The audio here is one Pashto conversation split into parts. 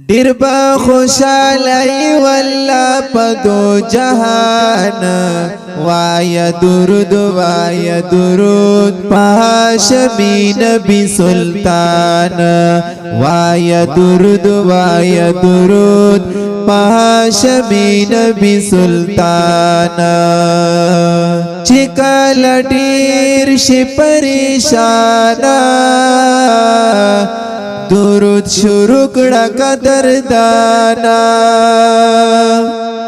ډیر با خوشالای والله پدو جهان وای درود پاشمی نبی سلطان وای درود پاشمی نبی سلطان چکل ډیر شي پریشان درود شروع کړه قدردانا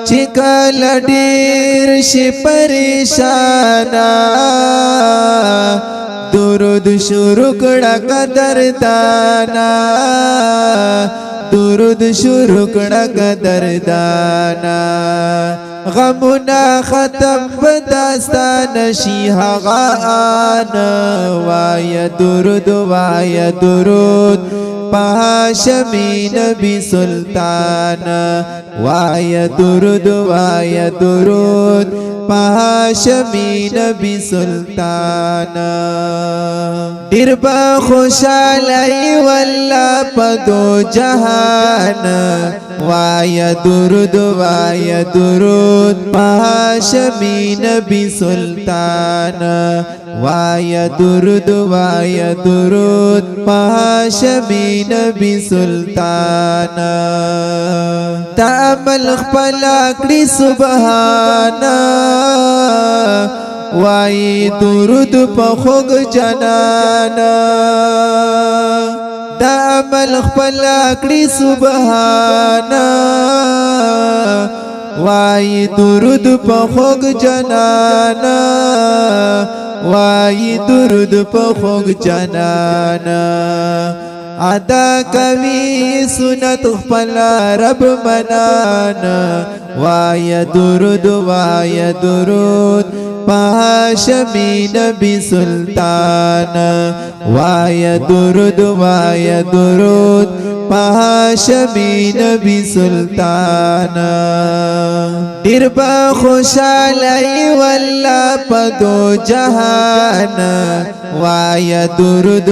چې کله ډېر شي پریشانا درود شروع کړه قدردانا درود شروع کړه قدردانا غمنا ختم بداستان شي هغه آن وای درود پاشمی نبی سلطان وای درود پاشمی نبی سلطان ډیر با خوشالای والله پدو جهان وای درود پاشمی نبی سلطان وای درود پاشمی نبی سلطان تعمل خپل کړي سبحان وای درود په خوږ جنان تعمل خپل کړي سبحان وای درود په خوږ جنان وای درود په خوږ جنان ادا کوي سنت خپل رب منانا وای درود پاشمی نبی سلطان وای درود پاشمی نبی سلطان ډیر با خوشالای والله پدو جهان وای درود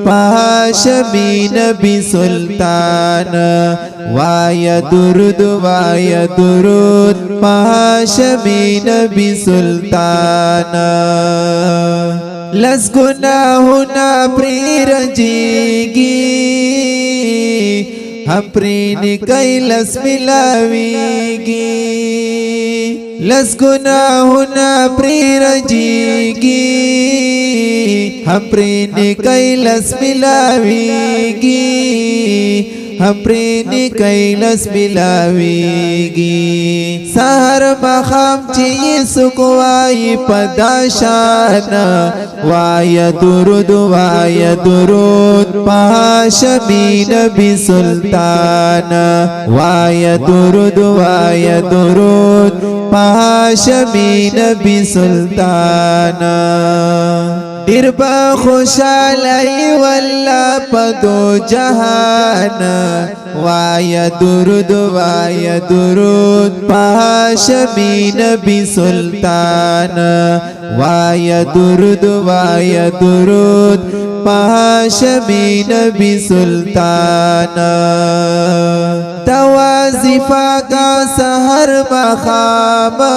پاشمی نبی سلطان وای درود پاشمی نبی سلطان لس گناہونا پری رنجیگی ہم پری نکئی لس ملاویگی لس گناہونا پری رنجیگی ہم پری نکئی لس ملاویگی ہم پرینی کئیلس ملاویگی سہر مخام چی سکوائی پداشان وای درود پاشمی نبی سلطان وای درود پاشمی نبی سلطان ډیر با خوشالای والله پدو جهان وای درود پاشمی نبی سلطان وای درود پاشمی نبی سلطان توازفا کا سحر مخاما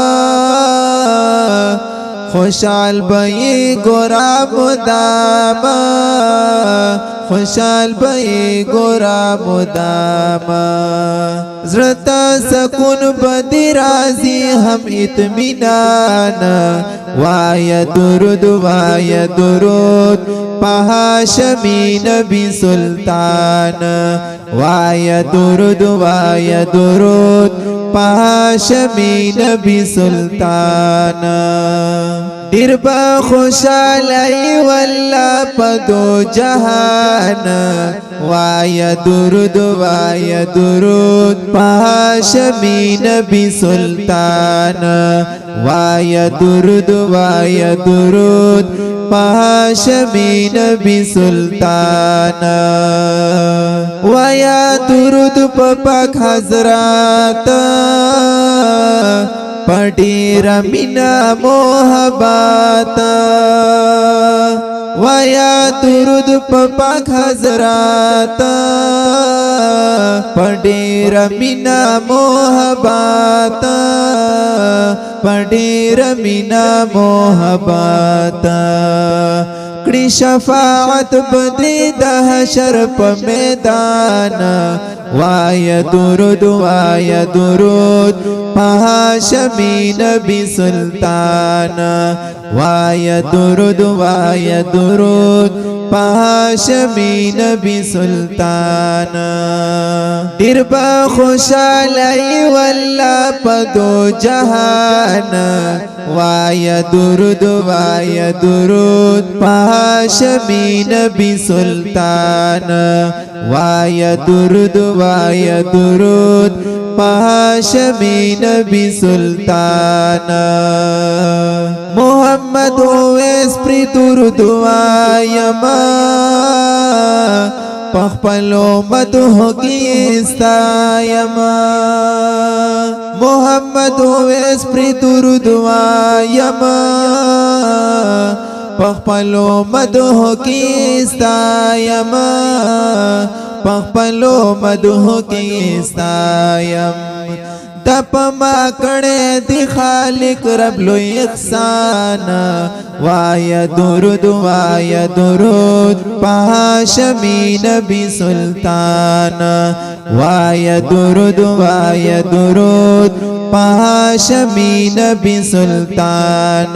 خوشحال بئی گورا مداما خوشحال بئی گورا مداما زرتا سکون بدی رازی ہم اطمینان وای درود پاشمی نبی سلطان وای درود پاشمی نبی سلطان ډیر با خوشالای والله پدو جهان وای درود پاشمی نبی سلطان وای درود پاشمی نبی سلطان وای درود پاک حضرات پډیر مینا محبت ویا درود په پاک حضرات پډیر مینا محبت پډیر مینا محبت کړي شفاعت بدی د حشر په میدان وای درود هاشمی نبی سلطان وای درود هاشمی نبی سلطان ډیر با خوشالای والله پدو جهان وای درود هاشمی نبی سلطان وای درود هاشمی نبی سلطان محمد اویس پری درود وایما پخپلو مدح کی استایما محمد اویس پری درود وایما پخپلو مدح کی استایما پخپلو مدح کی استایم دپ ما کړه دی خالق رب لو احسان وای درود هاشمی نبی سلطان وای درود هاشمی نبی سلطان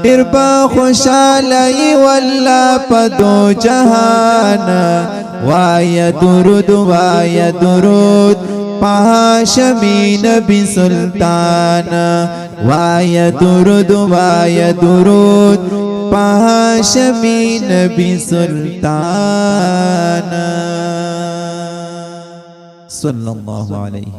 ډیر با خوشالای والله پدو جهان وای درود هاشمی نبی سلطان وای درود هاشمی نبی سلطان صلی اللہ علیہ